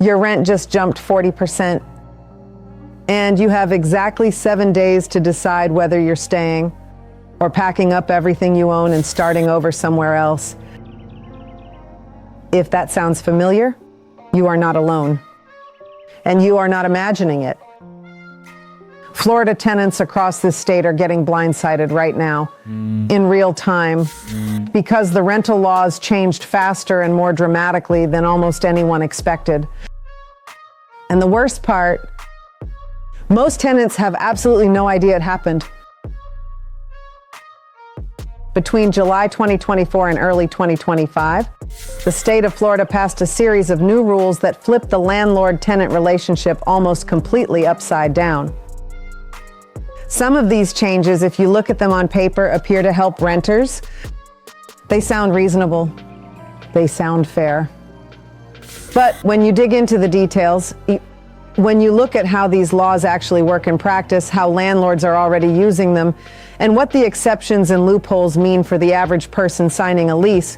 Your rent just jumped 40%. And you have exactly 7 days to decide whether you're staying or packing up everything you own and starting over somewhere else. If that sounds familiar, you are not alone. And you are not imagining it. Florida tenants across this state are getting blindsided right now, in real time, because the rental laws changed faster and more dramatically than almost anyone expected. And the worst part, most tenants have absolutely no idea it happened. Between July 2024 and early 2025, the state of Florida passed a series of new rules that flipped the landlord-tenant relationship almost completely upside down. Some of these changes, if you look at them on paper, appear to help renters. They sound reasonable. They sound fair. But when you dig into the details, when you look at how these laws actually work in practice, how landlords are already using them, and what the exceptions and loopholes mean for the average person signing a lease,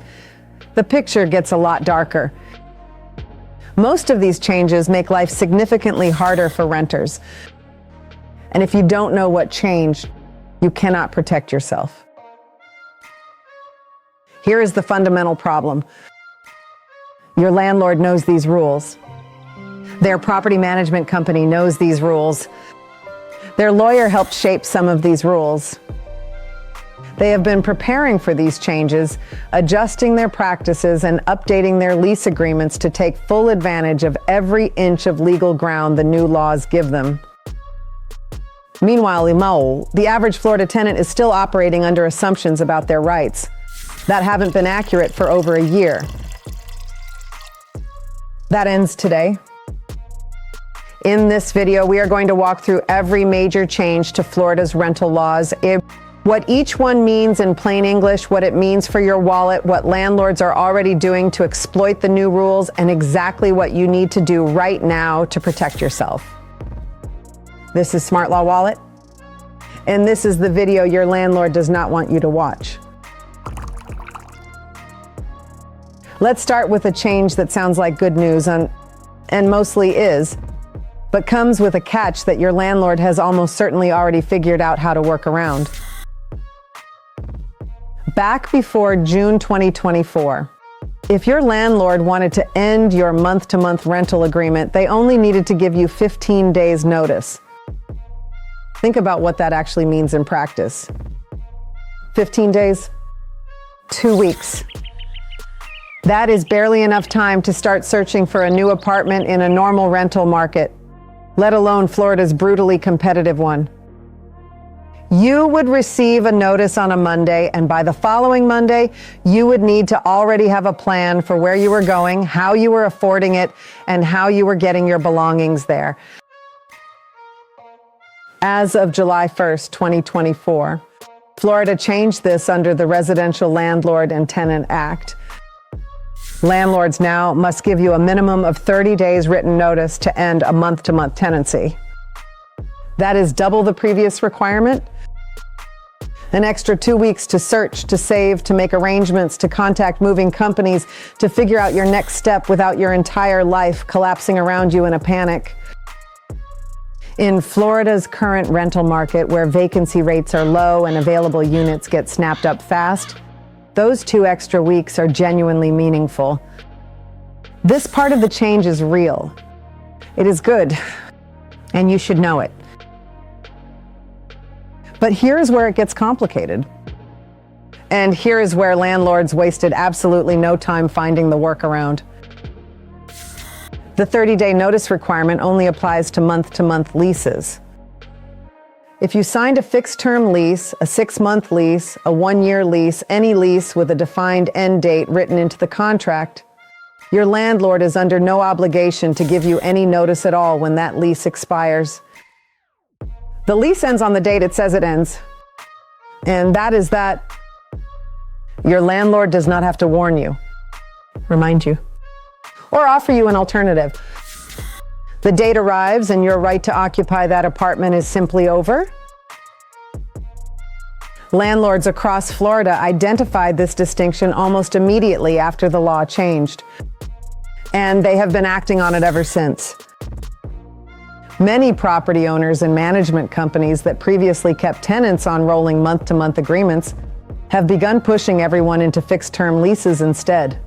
the picture gets a lot darker. Most of these changes make life significantly harder for renters. And if you don't know what changed, you cannot protect yourself. Here is the fundamental problem. Your landlord knows these rules. Their property management company knows these rules. Their lawyer helped shape some of these rules. They have been preparing for these changes, adjusting their practices and updating their lease agreements to take full advantage of every inch of legal ground the new laws give them. Meanwhile, the average Florida tenant is still operating under assumptions about their rights that haven't been accurate for over a year. That ends today. In this video, we are going to walk through every major change to Florida's rental laws, what each one means in plain English, what it means for your wallet, what landlords are already doing to exploit the new rules, and exactly what you need to do right now to protect yourself. This is Smart Law Wallet, and this is the video your landlord does not want you to watch. Let's start with a change that sounds like good news, and mostly is, but comes with a catch that your landlord has almost certainly already figured out how to work around. Back before June 2024, if your landlord wanted to end your month-to-month rental agreement, they only needed to give you 15 days notice. Think about what that actually means in practice. 15 days, 2 weeks. That is barely enough time to start searching for a new apartment in a normal rental market, let alone Florida's brutally competitive one. You would receive a notice on a Monday, and by the following Monday, you would need to already have a plan for where you were going, how you were affording it, and how you were getting your belongings there. As of July 1st, 2024, Florida changed this under the Residential Landlord and Tenant Act. Landlords now must give you a minimum of 30 days written notice to end a month-to-month tenancy. That is double the previous requirement. An extra 2 weeks to search, to save, to make arrangements, to contact moving companies, to figure out your next step without your entire life collapsing around you in a panic. In Florida's current rental market, where vacancy rates are low and available units get snapped up fast, those 2 extra weeks are genuinely meaningful. This part of the change is real. It is good, and you should know it. But here's where it gets complicated. And here is where landlords wasted absolutely no time finding the workaround. The 30-day notice requirement only applies to month-to-month leases. If you signed a fixed-term lease, a 6-month lease, a 1-year lease, any lease with a defined end date written into the contract, your landlord is under no obligation to give you any notice at all when that lease expires. The lease ends on the date it says it ends, and that is that. Your landlord does not have to warn you, remind you, or offer you an alternative. The date arrives and your right to occupy that apartment is simply over. Landlords across Florida identified this distinction almost immediately after the law changed. and they have been acting on it ever since. Many property owners and management companies that previously kept tenants on rolling month-to-month agreements have begun pushing everyone into fixed-term leases instead.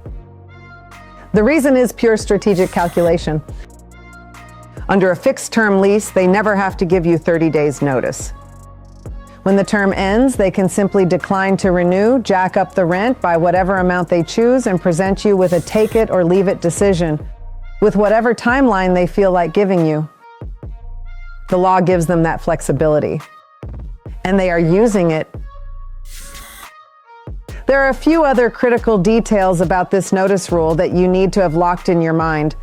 The reason is pure strategic calculation. Under a fixed-term lease, they never have to give you 30 days notice. When the term ends, they can simply decline to renew, jack up the rent by whatever amount they choose, and present you with a take it or leave it decision, with whatever timeline they feel like giving you. The law gives them that flexibility, and they are using it. There are a few other critical details about this notice rule that you need to have locked in your mind.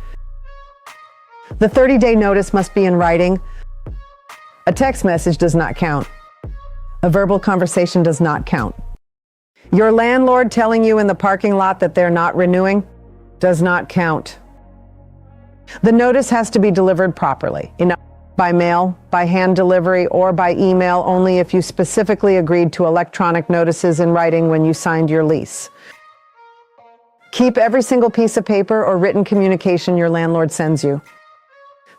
The 30-day notice must be in writing. A text message does not count. A verbal conversation does not count. Your landlord telling you in the parking lot that they're not renewing does not count. The notice has to be delivered properly. By mail, by hand delivery, or by email only if you specifically agreed to electronic notices in writing when you signed your lease. Keep every single piece of paper or written communication your landlord sends you,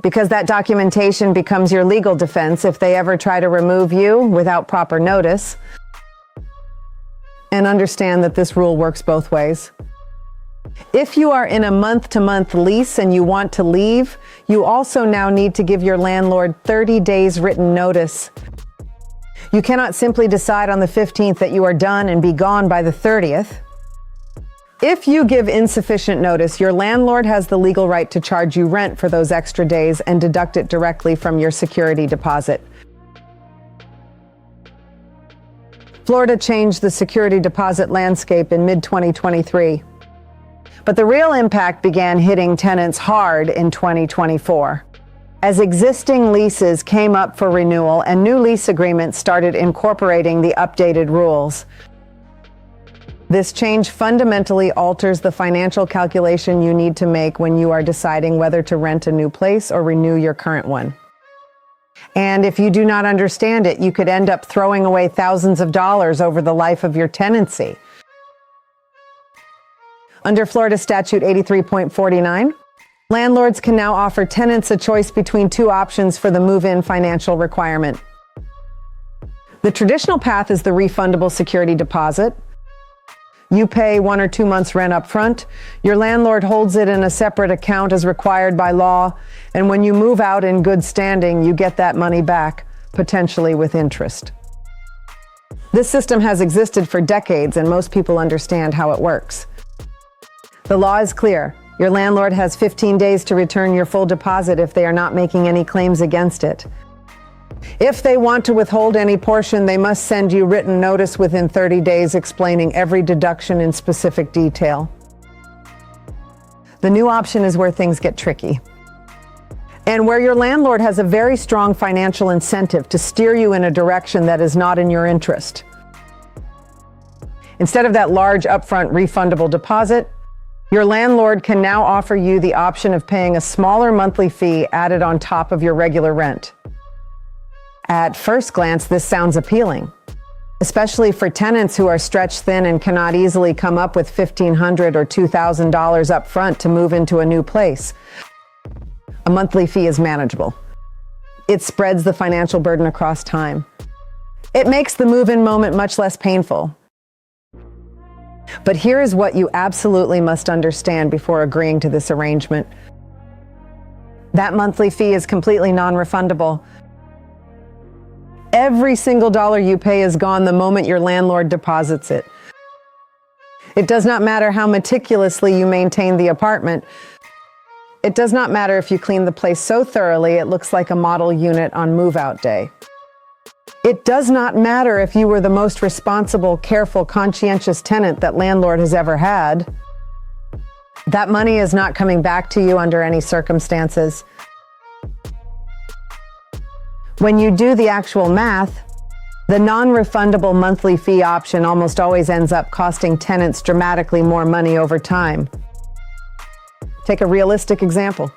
because that documentation becomes your legal defense if they ever try to remove you without proper notice. And understand that this rule works both ways. If you are in a month-to-month lease and you want to leave, you also now need to give your landlord 30 days written notice. You cannot simply decide on the 15th that you are done and be gone by the 30th. If you give insufficient notice, your landlord has the legal right to charge you rent for those extra days and deduct it directly from your security deposit. Florida changed the security deposit landscape in mid-2023. But the real impact began hitting tenants hard in 2024, as existing leases came up for renewal and new lease agreements started incorporating the updated rules. This change fundamentally alters the financial calculation you need to make when you are deciding whether to rent a new place or renew your current one. And if you do not understand it, you could end up throwing away thousands of dollars over the life of your tenancy. Under Florida Statute 83.49, landlords can now offer tenants a choice between two options for the move-in financial requirement. The traditional path is the refundable security deposit. You pay 1 or 2 months rent up front. Your landlord holds it in a separate account as required by law, and when you move out in good standing, you get that money back, potentially with interest. This system has existed for decades, and most people understand how it works. The law is clear. Your landlord has 15 days to return your full deposit if they are not making any claims against it. If they want to withhold any portion, they must send you written notice within 30 days explaining every deduction in specific detail. The new option is where things get tricky, and where your landlord has a very strong financial incentive to steer you in a direction that is not in your interest. Instead of that large upfront refundable deposit, your landlord can now offer you the option of paying a smaller monthly fee added on top of your regular rent. At first glance, this sounds appealing, especially for tenants who are stretched thin and cannot easily come up with $1,500 or $2,000 up front to move into a new place. A monthly fee is manageable. It spreads the financial burden across time. It makes the move-in moment much less painful. But here is what you absolutely must understand before agreeing to this arrangement. That monthly fee is completely non-refundable. Every single dollar you pay is gone the moment your landlord deposits it. It does not matter how meticulously you maintain the apartment. It does not matter if you clean the place so thoroughly it looks like a model unit on move-out day. It does not matter if you were the most responsible, careful, conscientious tenant that landlord has ever had. That money is not coming back to you under any circumstances. When you do the actual math, the non-refundable monthly fee option almost always ends up costing tenants dramatically more money over time. Take a realistic example.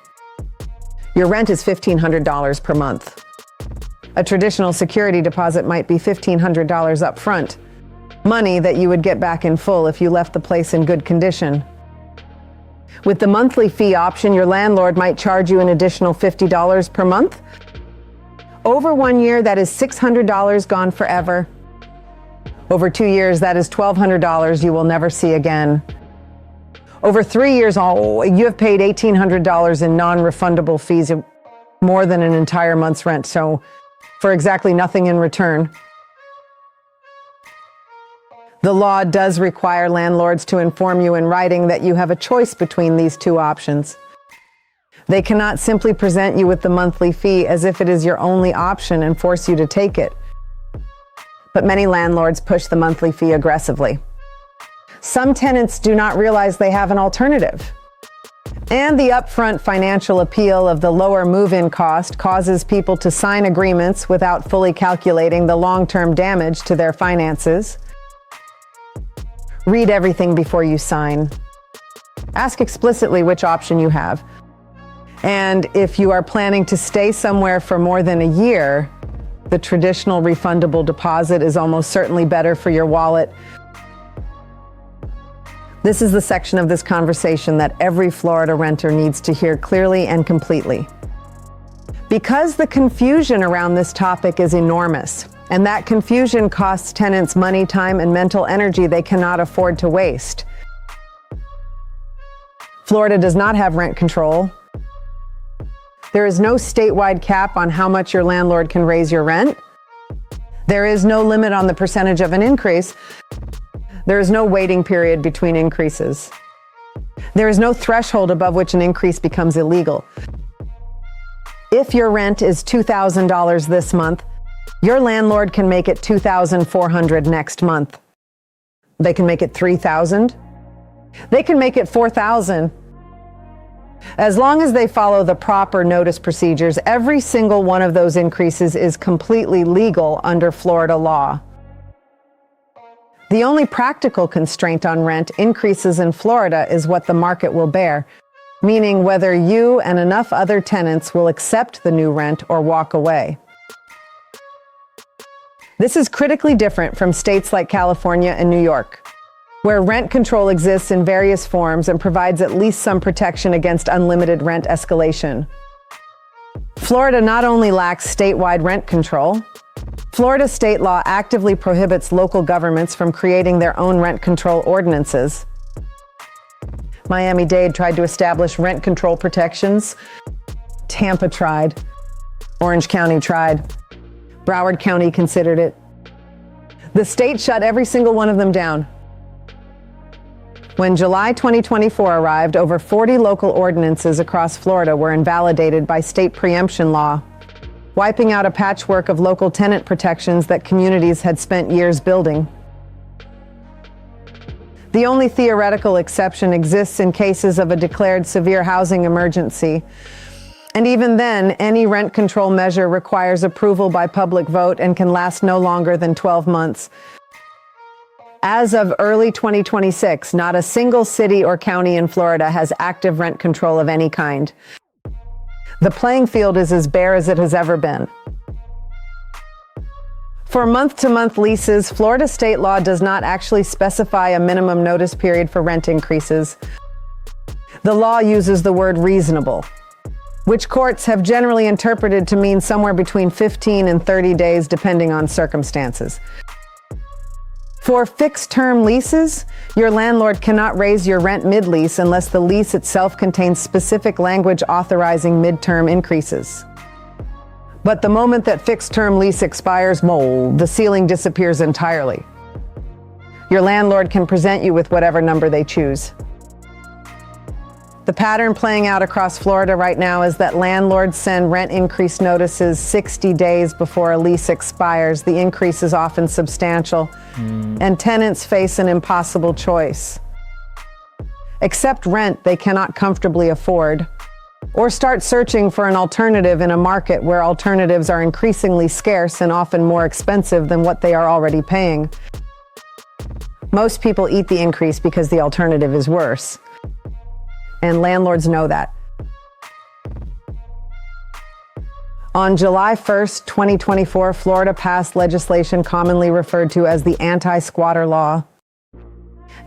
Your rent is $1,500 per month. A traditional security deposit might be $1,500 up front, money that you would get back in full if you left the place in good condition. With the monthly fee option, your landlord might charge you an additional $50 per month. Over 1 year, that is $600 gone forever. Over 2 years, that is $1,200 you will never see again. Over 3 years, you have paid $1,800 in non-refundable fees, more than an entire month's rent, so for exactly nothing in return. The law does require landlords to inform you in writing that you have a choice between these two options. They cannot simply present you with the monthly fee as if it is your only option and force you to take it. But many landlords push the monthly fee aggressively. Some tenants do not realize they have an alternative. And the upfront financial appeal of the lower move-in cost causes people to sign agreements without fully calculating the long-term damage to their finances. Read everything before you sign. Ask explicitly which option you have. And if you are planning to stay somewhere for more than a year, the traditional refundable deposit is almost certainly better for your wallet. This is the section of this conversation that every Florida renter needs to hear clearly and completely. Because the confusion around this topic is enormous, and that confusion costs tenants money, time, and mental energy they cannot afford to waste. Florida does not have rent control. There is no statewide cap on how much your landlord can raise your rent. There is no limit on the percentage of an increase. There is no waiting period between increases. There is no threshold above which an increase becomes illegal. If your rent is $2,000 this month, your landlord can make it $2,400 next month. They can make it $3,000. They can make it $4,000. As long as they follow the proper notice procedures, every single one of those increases is completely legal under Florida law. The only practical constraint on rent increases in Florida is what the market will bear, meaning whether you and enough other tenants will accept the new rent or walk away. This is critically different from states like California and New York, where rent control exists in various forms and provides at least some protection against unlimited rent escalation. Florida not only lacks statewide rent control, Florida state law actively prohibits local governments from creating their own rent control ordinances. Miami-Dade tried to establish rent control protections. Tampa tried. Orange County tried. Broward County considered it. The state shut every single one of them down. When July 2024 arrived, over 40 local ordinances across Florida were invalidated by state preemption law, wiping out a patchwork of local tenant protections that communities had spent years building. The only theoretical exception exists in cases of a declared severe housing emergency. And even then, any rent control measure requires approval by public vote and can last no longer than 12 months. As of early 2026, not a single city or county in Florida has active rent control of any kind. The playing field is as bare as it has ever been. For month-to-month leases, Florida state law does not actually specify a minimum notice period for rent increases. The law uses the word reasonable, which courts have generally interpreted to mean somewhere between 15 and 30 days, depending on circumstances. For fixed-term leases, your landlord cannot raise your rent mid-lease unless the lease itself contains specific language authorizing mid-term increases. But the moment that fixed-term lease expires, the ceiling disappears entirely. Your landlord can present you with whatever number they choose. The pattern playing out across Florida right now is that landlords send rent increase notices 60 days before a lease expires. The increase is often substantial, and tenants face an impossible choice. Accept rent they cannot comfortably afford, or start searching for an alternative in a market where alternatives are increasingly scarce and often more expensive than what they are already paying. Most people eat the increase because the alternative is worse. And landlords know that. On July 1st, 2024, Florida passed legislation commonly referred to as the anti-squatter law.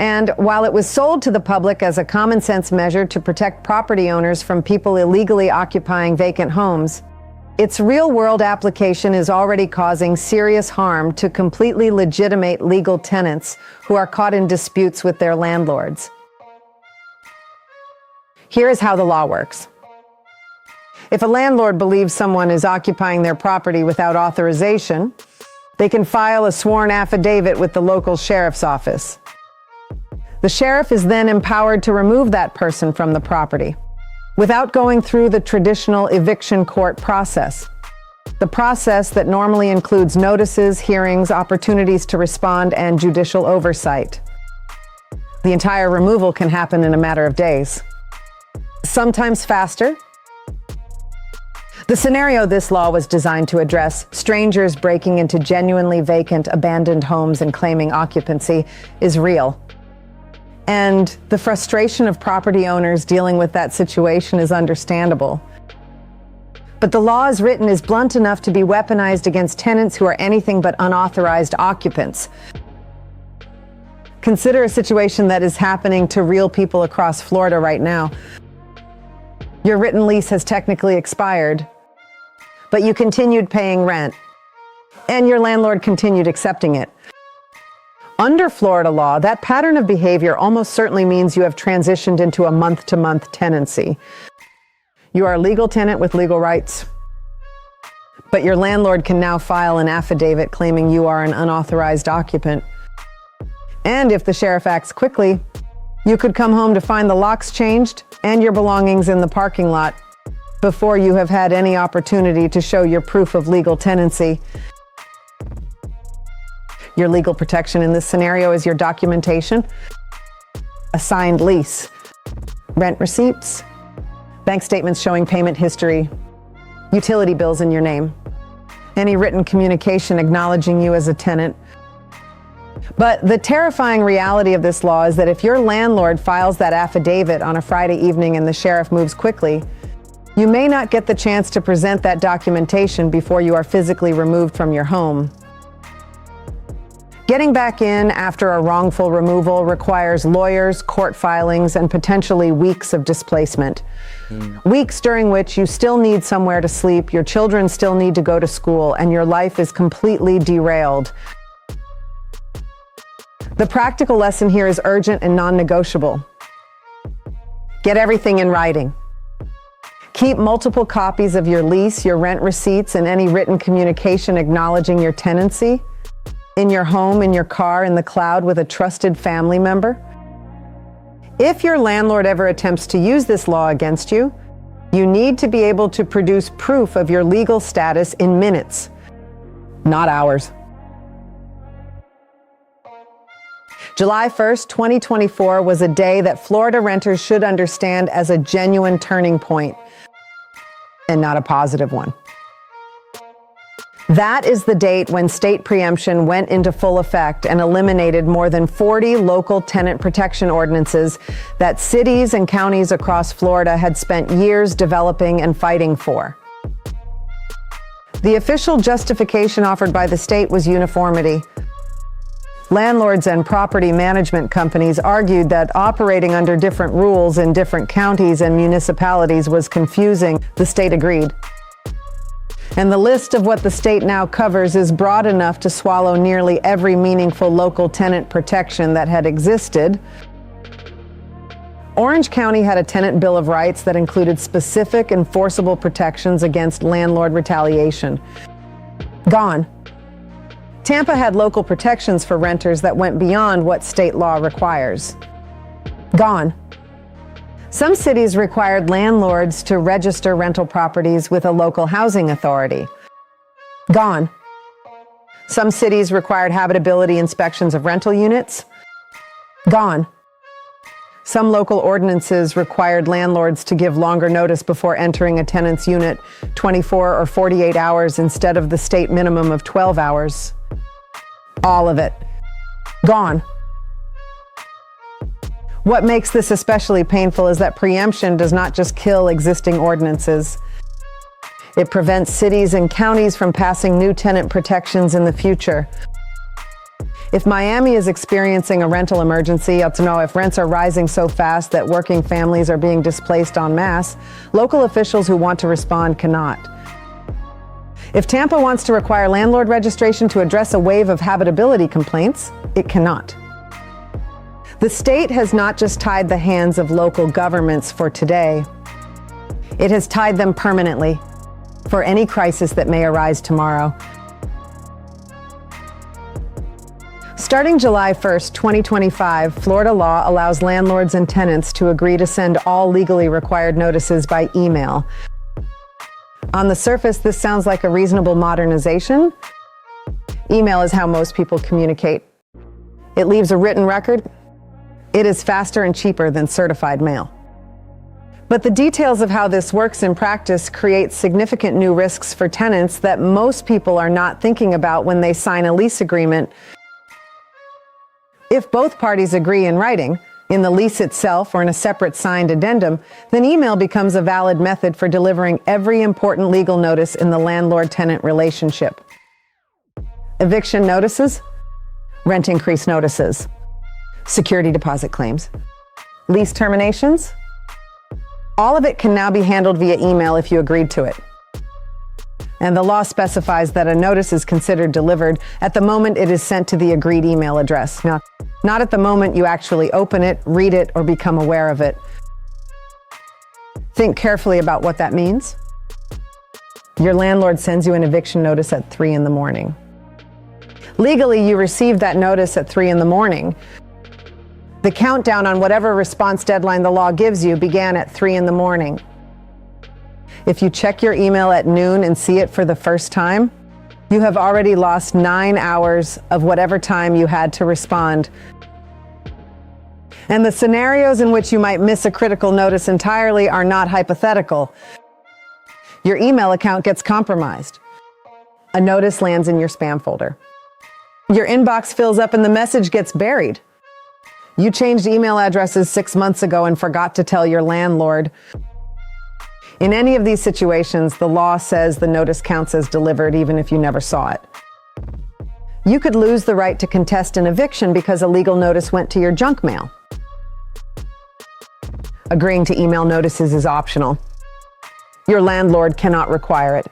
And while it was sold to the public as a common sense measure to protect property owners from people illegally occupying vacant homes, its real-world application is already causing serious harm to completely legitimate legal tenants who are caught in disputes with their landlords. Here is how the law works. If a landlord believes someone is occupying their property without authorization, they can file a sworn affidavit with the local sheriff's office. The sheriff is then empowered to remove that person from the property without going through the traditional eviction court process. The process that normally includes notices, hearings, opportunities to respond, and judicial oversight. The entire removal can happen in a matter of days, sometimes faster. The scenario this law was designed to address, strangers breaking into genuinely vacant, abandoned homes and claiming occupancy, is real. And the frustration of property owners dealing with that situation is understandable. But the law as written is blunt enough to be weaponized against tenants who are anything but unauthorized occupants. Consider a situation that is happening to real people across Florida right now. Your written lease has technically expired, but you continued paying rent, and your landlord continued accepting it. Under Florida law, that pattern of behavior almost certainly means you have transitioned into a month-to-month tenancy. You are a legal tenant with legal rights, but your landlord can now file an affidavit claiming you are an unauthorized occupant. And if the sheriff acts quickly, you could come home to find the locks changed and your belongings in the parking lot before you have had any opportunity to show your proof of legal tenancy. Your legal protection in this scenario is your documentation, a signed lease, rent receipts, bank statements showing payment history, utility bills in your name, any written communication acknowledging you as a tenant. But the terrifying reality of this law is that if your landlord files that affidavit on a Friday evening and the sheriff moves quickly, you may not get the chance to present that documentation before you are physically removed from your home. Getting back in after a wrongful removal requires lawyers, court filings, and potentially weeks of displacement. Weeks during which you still need somewhere to sleep, your children still need to go to school, and your life is completely derailed. The practical lesson here is urgent and non-negotiable. Get everything in writing. Keep multiple copies of your lease, your rent receipts, and any written communication acknowledging your tenancy in your home, in your car, in the cloud with a trusted family member. If your landlord ever attempts to use this law against you, you need to be able to produce proof of your legal status in minutes, not hours. July 1st, 2024 was a day that Florida renters should understand as a genuine turning point, and not a positive one. That is the date when state preemption went into full effect and eliminated more than 40 local tenant protection ordinances that cities and counties across Florida had spent years developing and fighting for. The official justification offered by the state was uniformity. Landlords and property management companies argued that operating under different rules in different counties and municipalities was confusing. The state agreed. And the list of what the state now covers is broad enough to swallow nearly every meaningful local tenant protection that had existed. Orange County had a tenant bill of rights that included specific enforceable protections against landlord retaliation. Gone. Tampa had local protections for renters that went beyond what state law requires. Gone. Some cities required landlords to register rental properties with a local housing authority. Gone. Some cities required habitability inspections of rental units. Gone. Some local ordinances required landlords to give longer notice before entering a tenant's unit, 24 or 48 hours instead of the state minimum of 12 hours. All of it. Gone. What makes this especially painful is that preemption does not just kill existing ordinances. It prevents cities and counties from passing new tenant protections in the future. If Miami is experiencing a rental emergency, to know if rents are rising so fast that working families are being displaced en masse, local officials who want to respond cannot. If Tampa wants to require landlord registration to address a wave of habitability complaints, it cannot. The state has not just tied the hands of local governments for today, it has tied them permanently for any crisis that may arise tomorrow. Starting July 1st, 2025, Florida law allows landlords and tenants to agree to send all legally required notices by email. On the surface, this sounds like a reasonable modernization. Email is how most people communicate. It leaves a written record. It is faster and cheaper than certified mail. But the details of how this works in practice create significant new risks for tenants that most people are not thinking about when they sign a lease agreement. If both parties agree in writing, in the lease itself or in a separate signed addendum, then email becomes a valid method for delivering every important legal notice in the landlord-tenant relationship. Eviction notices, rent increase notices, security deposit claims, lease terminations. All of it can now be handled via email if you agreed to it. And the law specifies that a notice is considered delivered at the moment it is sent to the agreed email address, not at the moment you actually open it, read it, or become aware of it. Think carefully about what that means. Your landlord sends you an eviction notice at 3 in the morning. Legally, you received that notice at 3 in the morning. The countdown on whatever response deadline the law gives you began at 3 in the morning. If you check your email at noon and see it for the first time, you have already lost 9 hours of whatever time you had to respond. And the scenarios in which you might miss a critical notice entirely are not hypothetical. Your email account gets compromised. A notice lands in your spam folder. Your inbox fills up and the message gets buried. You changed email addresses 6 months ago and forgot to tell your landlord. In any of these situations, the law says the notice counts as delivered even if you never saw it. You could lose the right to contest an eviction because a legal notice went to your junk mail. Agreeing to email notices is optional. Your landlord cannot require it.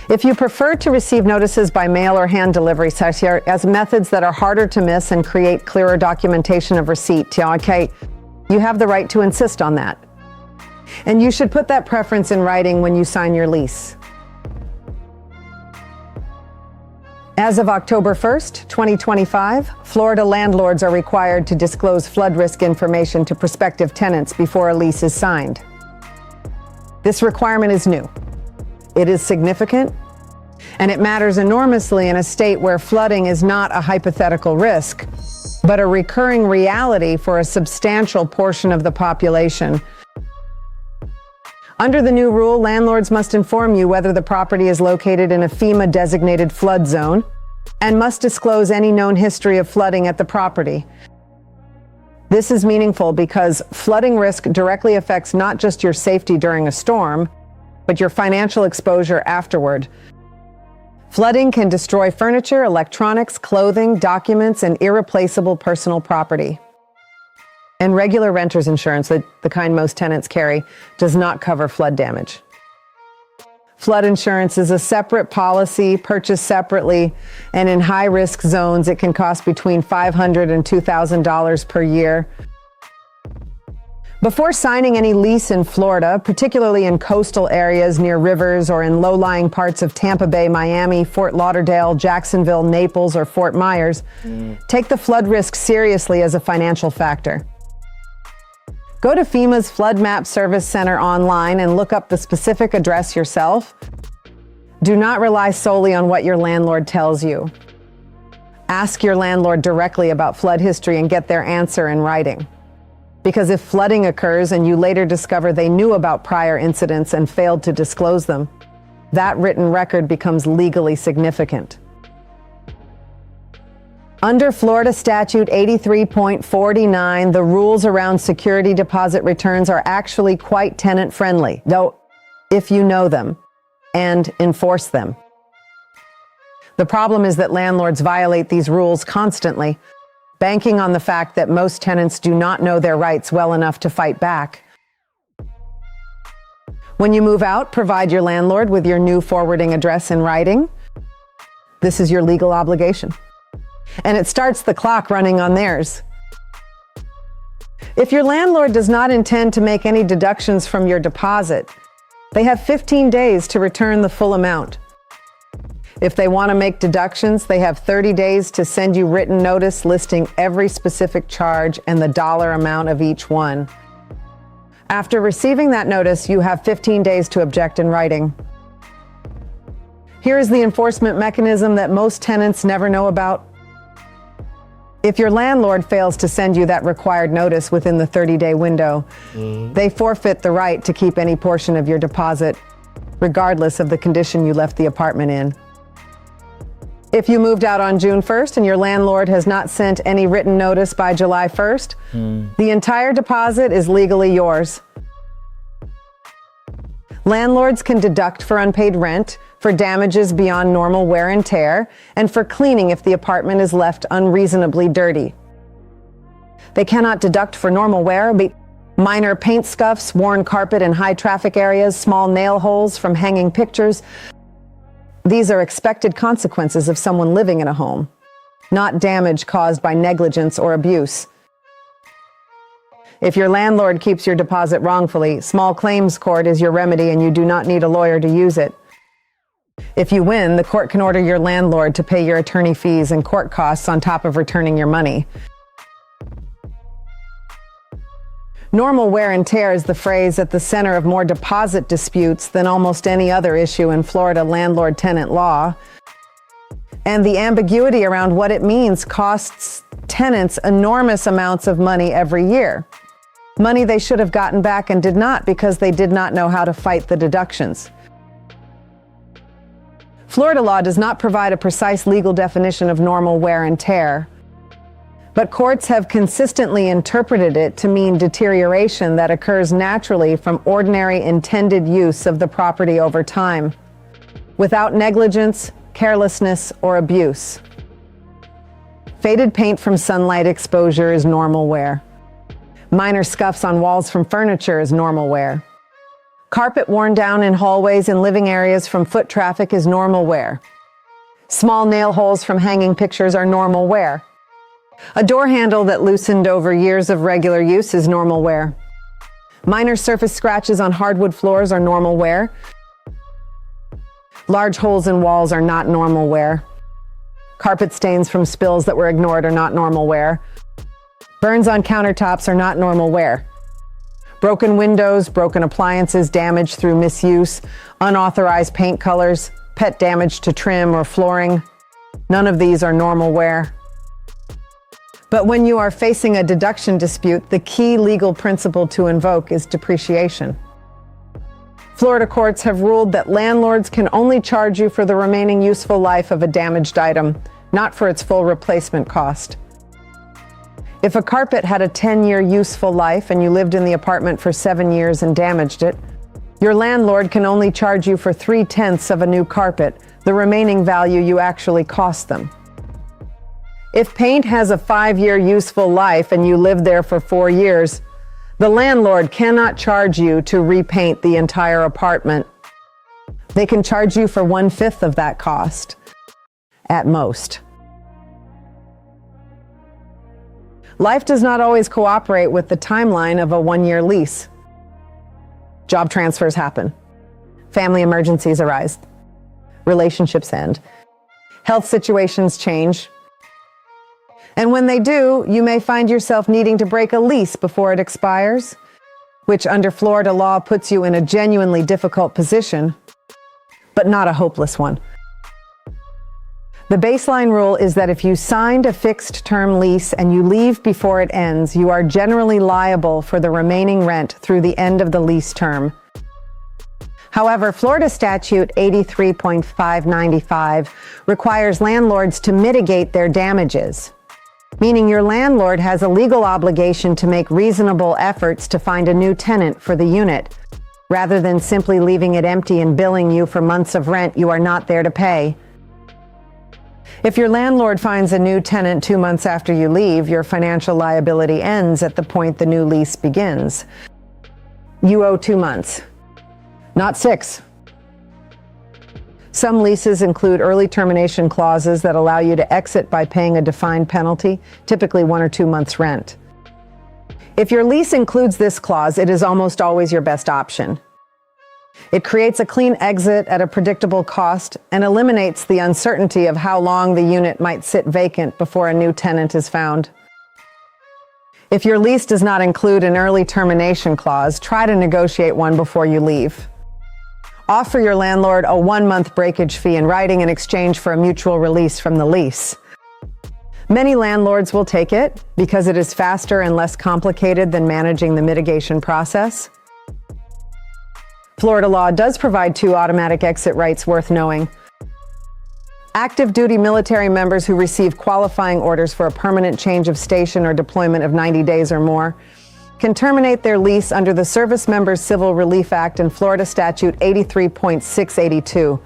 If you prefer to receive notices by mail or hand delivery, such as methods that are harder to miss and create clearer documentation of receipt, you have the right to insist on that. And you should put that preference in writing when you sign your lease. As of October 1st, 2025, Florida landlords are required to disclose flood risk information to prospective tenants before a lease is signed. This requirement is new. It is significant, and it matters enormously in a state where flooding is not a hypothetical risk, but a recurring reality for a substantial portion of the population. Under the new rule, landlords must inform you whether the property is located in a FEMA-designated flood zone and must disclose any known history of flooding at the property. This is meaningful because flooding risk directly affects not just your safety during a storm, but your financial exposure afterward. Flooding can destroy furniture, electronics, clothing, documents, and irreplaceable personal property. And regular renter's insurance, the kind most tenants carry, does not cover flood damage. Flood insurance is a separate policy, purchased separately, and in high-risk zones, it can cost between $500 and $2,000 per year. Before signing any lease in Florida, particularly in coastal areas near rivers or in low-lying parts of Tampa Bay, Miami, Fort Lauderdale, Jacksonville, Naples, or Fort Myers, take the flood risk seriously as a financial factor. Go to FEMA's Flood Map Service Center online and look up the specific address yourself. Do not rely solely on what your landlord tells you. Ask your landlord directly about flood history and get their answer in writing. Because if flooding occurs and you later discover they knew about prior incidents and failed to disclose them, that written record becomes legally significant. Under Florida Statute 83.49, the rules around security deposit returns are actually quite tenant-friendly, though if you know them and enforce them. The problem is that landlords violate these rules constantly, banking on the fact that most tenants do not know their rights well enough to fight back. When you move out, provide your landlord with your new forwarding address in writing. This is your legal obligation. And it starts the clock running on theirs. If your landlord does not intend to make any deductions from your deposit, they have 15 days to return the full amount. If they want to make deductions, they have 30 days to send you written notice listing every specific charge and the dollar amount of each one. After receiving that notice, you have 15 days to object in writing. Here is the enforcement mechanism that most tenants never know about. If your landlord fails to send you that required notice within the 30-day window, they forfeit the right to keep any portion of your deposit, regardless of the condition you left the apartment in. If you moved out on June 1st and your landlord has not sent any written notice by July 1st, the entire deposit is legally yours. Landlords can deduct for unpaid rent, for damages beyond normal wear and tear, and for cleaning if the apartment is left unreasonably dirty. They cannot deduct for normal wear, minor paint scuffs, worn carpet in high traffic areas, small nail holes from hanging pictures. These are expected consequences of someone living in a home, not damage caused by negligence or abuse. If your landlord keeps your deposit wrongfully, small claims court is your remedy and you do not need a lawyer to use it. If you win, the court can order your landlord to pay your attorney fees and court costs on top of returning your money. Normal wear and tear is the phrase at the center of more deposit disputes than almost any other issue in Florida landlord-tenant law. And the ambiguity around what it means costs tenants enormous amounts of money every year. Money they should have gotten back and did not because they did not know how to fight the deductions. Florida law does not provide a precise legal definition of normal wear and tear, but courts have consistently interpreted it to mean deterioration that occurs naturally from ordinary intended use of the property over time, without negligence, carelessness, or abuse. Faded paint from sunlight exposure is normal wear. Minor scuffs on walls from furniture is normal wear. Carpet worn down in hallways and living areas from foot traffic is normal wear. Small nail holes from hanging pictures are normal wear. A door handle that loosened over years of regular use is normal wear. Minor surface scratches on hardwood floors are normal wear. Large holes in walls are not normal wear. Carpet stains from spills that were ignored are not normal wear. Burns on countertops are not normal wear. Broken windows, broken appliances, damage through misuse, unauthorized paint colors, pet damage to trim or flooring. None of these are normal wear. But when you are facing a deduction dispute, the key legal principle to invoke is depreciation. Florida courts have ruled that landlords can only charge you for the remaining useful life of a damaged item, not for its full replacement cost. If a carpet had a 10-year useful life and you lived in the apartment for 7 years and damaged it, your landlord can only charge you for 3/10 of a new carpet, the remaining value you actually cost them. If paint has a 5-year useful life and you lived there for 4 years, the landlord cannot charge you to repaint the entire apartment. They can charge you for 1/5 of that cost, at most. Life does not always cooperate with the timeline of a 1-year lease. Job transfers happen. Family emergencies arise. Relationships end. Health situations change. And when they do, you may find yourself needing to break a lease before it expires, which under Florida law puts you in a genuinely difficult position, but not a hopeless one. The baseline rule is that if you signed a fixed-term lease and you leave before it ends, you are generally liable for the remaining rent through the end of the lease term. However, Florida Statute 83.595 requires landlords to mitigate their damages, meaning your landlord has a legal obligation to make reasonable efforts to find a new tenant for the unit, rather than simply leaving it empty and billing you for months of rent you are not there to pay. If your landlord finds a new tenant 2 months after you leave, your financial liability ends at the point the new lease begins. You owe 2 months, not 6. Some leases include early termination clauses that allow you to exit by paying a defined penalty, typically 1 or 2 months' rent. If your lease includes this clause, it is almost always your best option. It creates a clean exit at a predictable cost and eliminates the uncertainty of how long the unit might sit vacant before a new tenant is found. If your lease does not include an early termination clause, try to negotiate one before you leave. Offer your landlord a 1-month breakage fee in writing in exchange for a mutual release from the lease. Many landlords will take it because it is faster and less complicated than managing the mitigation process. Florida law does provide 2 automatic exit rights worth knowing. Active duty military members who receive qualifying orders for a permanent change of station or deployment of 90 days or more can terminate their lease under the Service Members Civil Relief Act and Florida Statute 83.682.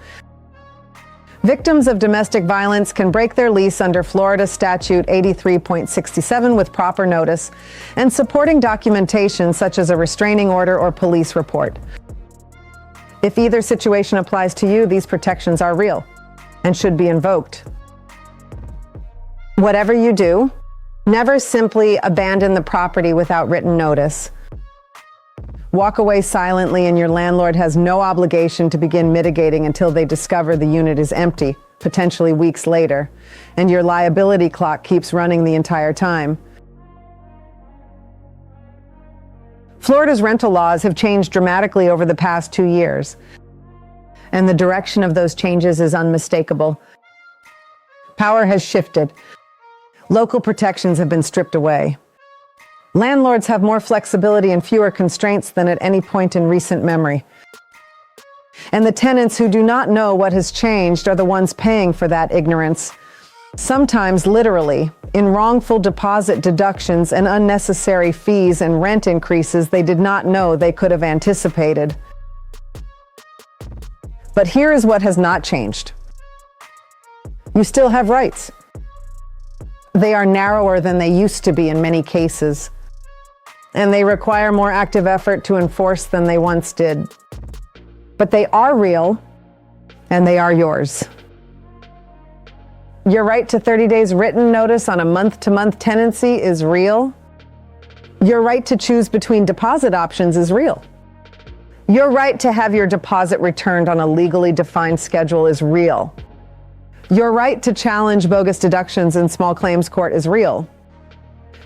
Victims of domestic violence can break their lease under Florida Statute 83.67 with proper notice and supporting documentation such as a restraining order or police report. If either situation applies to you, these protections are real and should be invoked. Whatever you do, never simply abandon the property without written notice. Walk away silently, and your landlord has no obligation to begin mitigating until they discover the unit is empty, potentially weeks later, and your liability clock keeps running the entire time. Florida's rental laws have changed dramatically over the past 2 years, and the direction of those changes is unmistakable. Power has shifted. Local protections have been stripped away. Landlords have more flexibility and fewer constraints than at any point in recent memory. And the tenants who do not know what has changed are the ones paying for that ignorance, sometimes literally, in wrongful deposit deductions and unnecessary fees and rent increases they did not know they could have anticipated. But here is what has not changed. You still have rights. They are narrower than they used to be in many cases, and they require more active effort to enforce than they once did. But they are real, and they are yours. Your right to 30 days written notice on a month-to-month tenancy is real. Your right to choose between deposit options is real. Your right to have your deposit returned on a legally defined schedule is real. Your right to challenge bogus deductions in small claims court is real.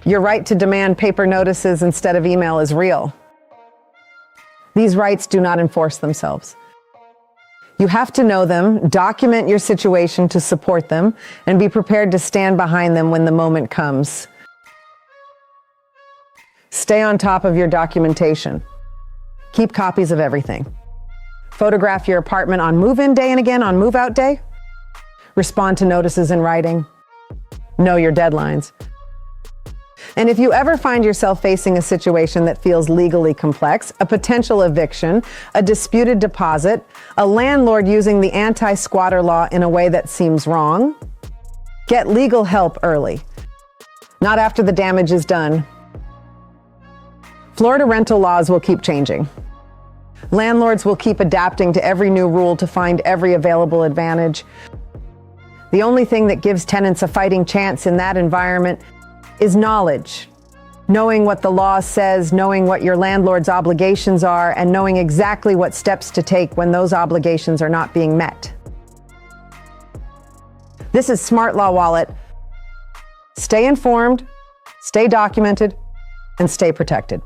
Your right to demand paper notices instead of email is real. These rights do not enforce themselves. You have to know them, document your situation to support them, and be prepared to stand behind them when the moment comes. Stay on top of your documentation. Keep copies of everything. Photograph your apartment on move-in day and again on move-out day. Respond to notices in writing. Know your deadlines. And if you ever find yourself facing a situation that feels legally complex, a potential eviction, a disputed deposit, a landlord using the anti-squatter law in a way that seems wrong, get legal help early, not after the damage is done. Florida rental laws will keep changing. Landlords will keep adapting to every new rule to find every available advantage. The only thing that gives tenants a fighting chance in that environment is knowledge. Knowing what the law says, knowing what your landlord's obligations are, and knowing exactly what steps to take when those obligations are not being met. This is Smart Law Wallet. Stay informed, stay documented, and stay protected.